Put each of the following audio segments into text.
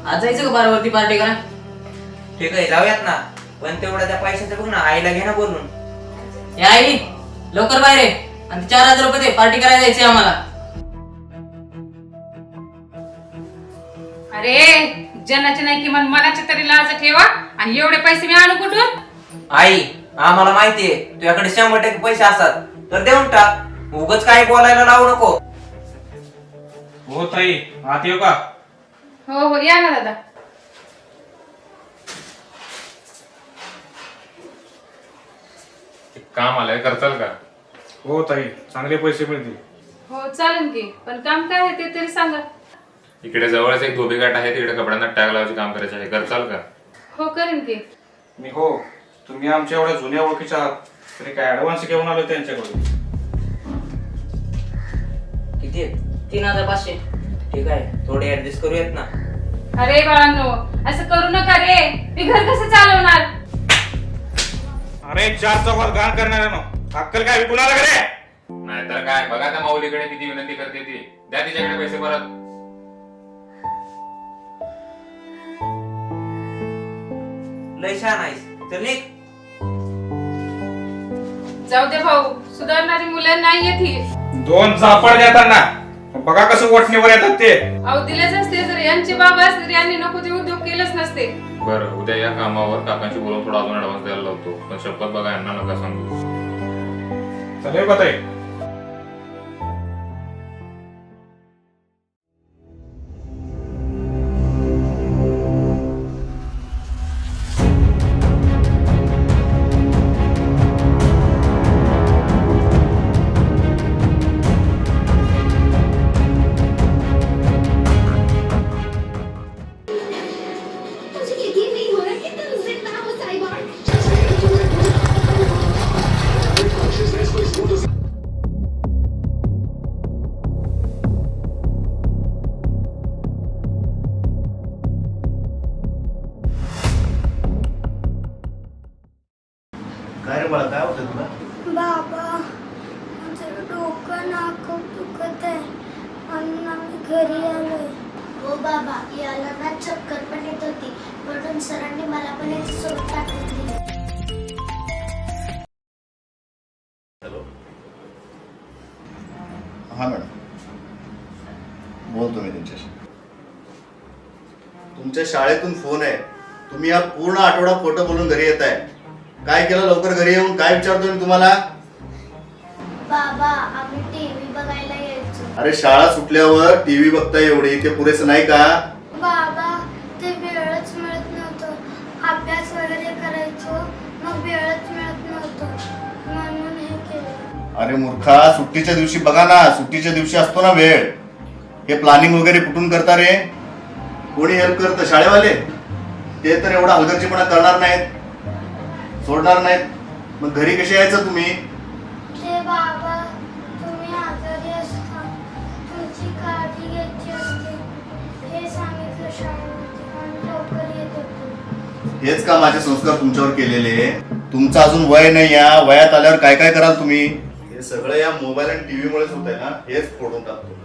आज जायचं का बारावरती पार्टी करा? ठीक आहे जाऊयात ना, पण तेवढ्या त्या पैशाचं बघ ना, आईला घे ना बोलून. या आई लवकर बाहेर ये आणि 4000 रुपये दे, पार्टी करायला जायची आम्हाला. अरे जनाचे नाही किमान मनाचे तरी लाज ठेवा. आणि एवढे पैसे मी आणू कुठून? आई आम्हाला माहितीये तुझ्याकडे 100% पैसे असतात, तर देऊन टाक. उगाच काही बोलायला लावू नको. हो ताई, आत येऊ का? हो हो या ना दादा. काम आलंय, करताल का? हो ताई, चांगले पैसे मिळतील. हो चालेल की, पण काम काय आहे ते तरी सांगा. इकडे जवळच एक धोबी घाट आहे, तिकडे कपड्यांना टॅग लावायचे काम करायचे आहे, करताल का? हो करेन की. मी हो, तुम्ही आमच्या एवढ्या जुन्या ओळखीच्या आहात, तरी काय ऍडव्हान्स घेऊन आलो त्यांच्याकडून. किती आहेत? 3500. ठीक आहे, थोडे ऍडजस्ट करूयात ना. अरे बाळांनो असं करू नका रे, मी घर कसं चालवणार? अरे 4 चौकात घाण करणाऱ्यानो, अक्कल काय विकुणाला रे? नाहीतर काय, बघा त्या माऊलीकडे किती विनंती करते ती, द्या तिच्याकडे पैसे परत. लय छान आहेस, चल निघ. जाऊ दे भाऊ, सुधारणारी मुलं नाही येत ही. 2 झापड देताना बघा कसं वटणीवर येतात ते. अहो दिलेच असते, जर यांचे बाबा असते यांनी नको ते उद्योग केलंच नसते. बरं, उद्या या कामावर काकांशी बोलून थोडा अजून ऍडव्हान्स द्यायला लावतो, पण शपथ बघा यांना नका सांगू. चालेल का ताई? काय रे बाळा, काय होतं तुला? बाबा माझं डोकं नाक दुखत आहे आणि आम्ही घरी आलोय. हो बाबा, याला ना चक्कर पण येत होती, म्हणून सरांनी मला पण याची सोबत टाकून दिली. हॅलो, हां मॅडम, बोलतो मी तुमच्याशी. तुमच्या शाळेतून फोन आहे, तुम्ही हा पूर्ण आठवडा खोटं बोलून घरी येत आहे. काय केलं लवकर घरी येऊन? काय विचारतो मी तुम्हाला? बाबा आम्ही टीव्ही बघायला यायचो. अरे शाळा सुटल्यावर टीव्ही बघता एवढी ते पुरेसं नाही का? बाबा ते वेळच मिळत नव्हतं, अभ्यास वगैरे करायचो मग वेळच मिळत नव्हतं म्हणून हे केलं. अरे मूर्खा, सुट्टीच्या दिवशी बघा ना, सुट्टीच्या दिवशी असतो ना वेळ. हे प्लॅनिंग वगैरे कुठून करता रे? कोणी हेल्प करतं? शाळेवाले. ते तर एवढा हलगर्जीपणा करणार नाहीत, सोडणार नाहीत. मग घरी कसे यायचं तुम्ही? ते बाबा तुम्ही आजारी असता, तुमची काळजी घ्यायची असते हे सांगितलं शाळेमध्ये आणि लवकर येत होतो. हेच का माझे संस्कार तुमच्यावर केलेले? तुमचं अजून वय नाही, या वयात आल्यावर काय काय कराल तुम्ही? हे सगळं या मोबाईल आणि टीव्ही मुळेच होत आहे ना, हेच फोडून टाकतो.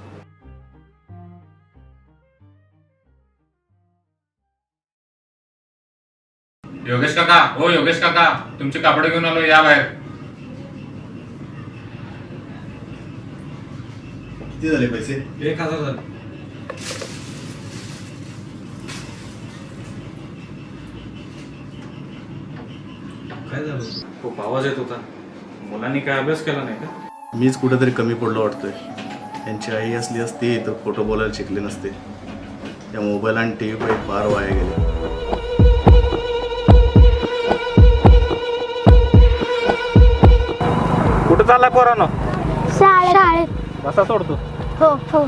योगेश काका, हो योगेश काका, तुमची कापडे घेऊन आलो, या बाहेर. किती झाले पैसे? 1000 झाले. काय झालं? खूप आवाज येत होता. मुलांनी काय अभ्यास केला नाही का? मीच कुठेतरी कमी पडलो वाटतोय. त्यांची आई असली असती तर खोटं बोलायला शिकले नसते. या मोबाईल आणि टीव्ही पाहिजे फार वाया गेले. कुठं चालला पोरांनो? शाळेत. बसा सोडतो. हो हो.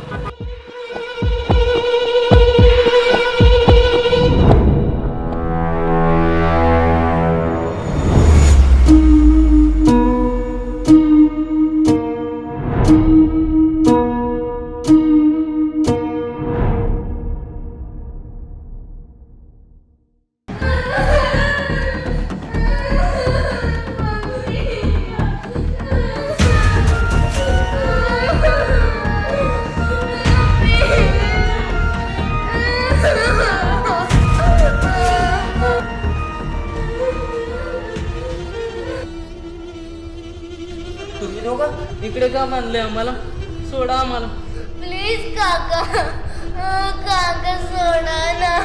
इकडे का बांधले आम्हाला? सोडा आम्हाला. प्लीज काका, काका सोडा ना.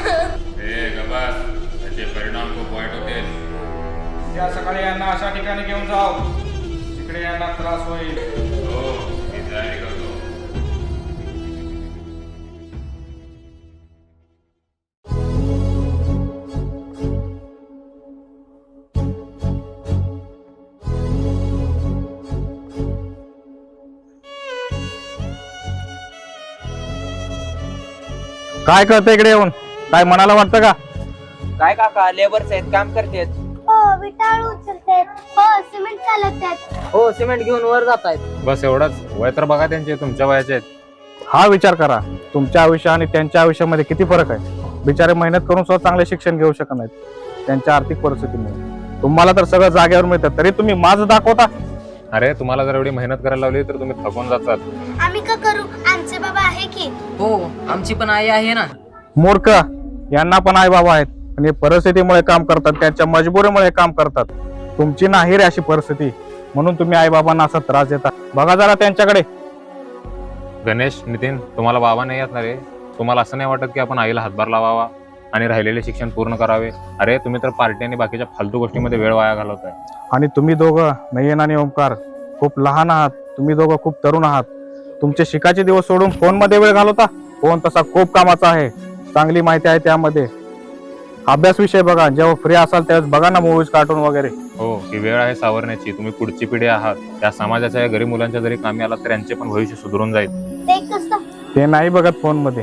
हे गबास, त्याचे परिणाम खूप वाईट होते. उद्या सकाळी यांना अशा ठिकाणी घेऊन जाऊ तिकडे यांना त्रास होईल. हो, मी तयारी करतो. काय करते इकडे येऊन? काय मनाला वाटतं का? काय काका लेबर्स आहेत, काम करतेत. हो विटाळ उचलतात. हो सिमेंट चालवतात. हो सिमेंट घेऊन वर जात आहेत. बस एवढंच. वय तर बघा त्यांचे, तुमच्या वयाचे आहेत. हा विचार करा, तुमच्या आयुष्य आणि त्यांच्या आयुष्यामध्ये किती फरक आहे. बिचारे मेहनत करून सुद्धा चांगले शिक्षण घेऊ शकत नाहीत त्यांच्या आर्थिक परिस्थितीमुळे. तुम्हाला तर सगळं जागेवर मिळतं, तरी तुम्ही माझं दाखवता. अरे तुम्हाला जर एवढी मेहनत करायला लावली तर तुम्ही थकून जातात. आम्ही का करू? आमचे बाबा आहे की. हो आमची पण आई आहे ना. मूर्ख, यांना पण आई बाबा आहेत आणि परिस्थितीमुळे काम करतात, त्यांच्या मजबुरीमुळे काम करतात. तुमची नाही रे अशी परिस्थिती, म्हणून तुम्ही आई बाबांना असा त्रास देता. बघा जरा त्यांच्याकडे. गणेश, नितीन, तुम्हाला बाबा नाही येत ना रे? तुम्हाला असं नाही वाटत की आपण आईला हातभार लावावा आणि राहिलेले शिक्षण पूर्ण करावे? अरे तुम्ही तर पार्टी आणि बाकीच्या फालतू गोष्टीमध्ये वेळ वाया घालवताय. आणि तुम्ही दोघं नयन आणि ओंकार खूप लहान आहात. तुम्ही दोघं खूप तरुण आहात. तुमचे शिकायचे दिवस सोडून फोन मध्ये वेळ घालवता. फोन तसा खूप कामाचा आहे, चांगली माहिती आहे त्यामध्ये. अभ्यास विषय बघा, जेव्हा फ्री असाल त्यावेळेस बघा ना मूवीज, कार्टून वगैरे. हो, ही वेळ आहे सावरण्याची. तुम्ही पुढची पिढी आहात. त्या समाजाच्या या गरीब मुलांच्या जरी कामी आला तर यांचे पण भविष्य सुधारून जाईल. ते कसं? ते नाही बघत फोन मध्ये.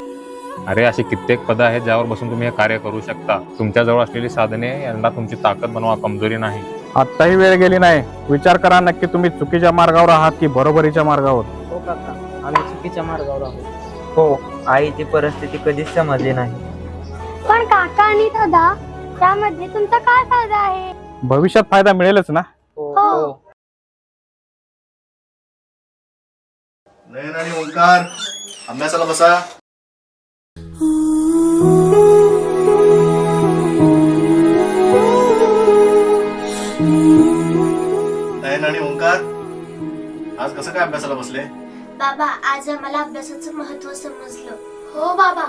अरे अशी कित्येक पदं आहेत ज्यावर बसून तुम्ही हे कार्य करू शकता. तुमच्याजवळ असलेली साधने यांना तुमची ताकद बनवा, कमजोरी नाही. आत्ताही वेळ गेली नाही. विचार करा नक्की तुम्ही चुकीच्या मार्गावर आहात की बरोबरीच्या मार्गावर. हो काका, आम्ही चुकीच्या मार्गावर आहोत. हो, आईची परिस्थिती कधीच समजली नाही. पण काका आणि दादा, त्यामध्ये तुमचा काय फायदा आहे? भविष्यात फायदा मिळेलच ना. हो. नयन आणि ओंकार, अभ्यासाला बसा. नयन आणि ओंकार, आज कसं काय अभ्यासाला बसले? बाबा, आज आम्हाला अभ्यासाचं महत्व समजलं. हो बाबा.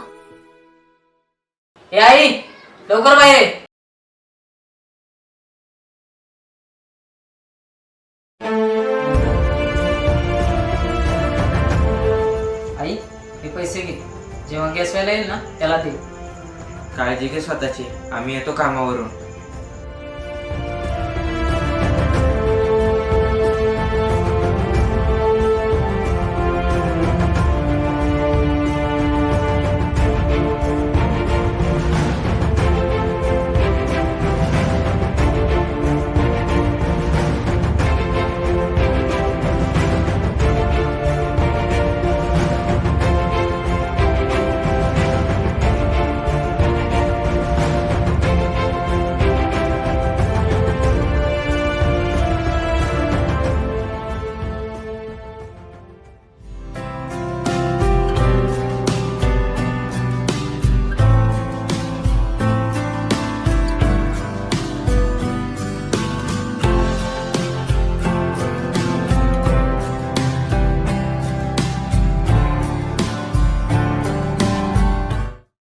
हे आई, लवकर बाहेर ये. आई, हे पैसे घे. जेव्हा गॅस व्हायला येईल ना त्याला दे. काळजी घे स्वतःची. आम्ही येतो कामावरून.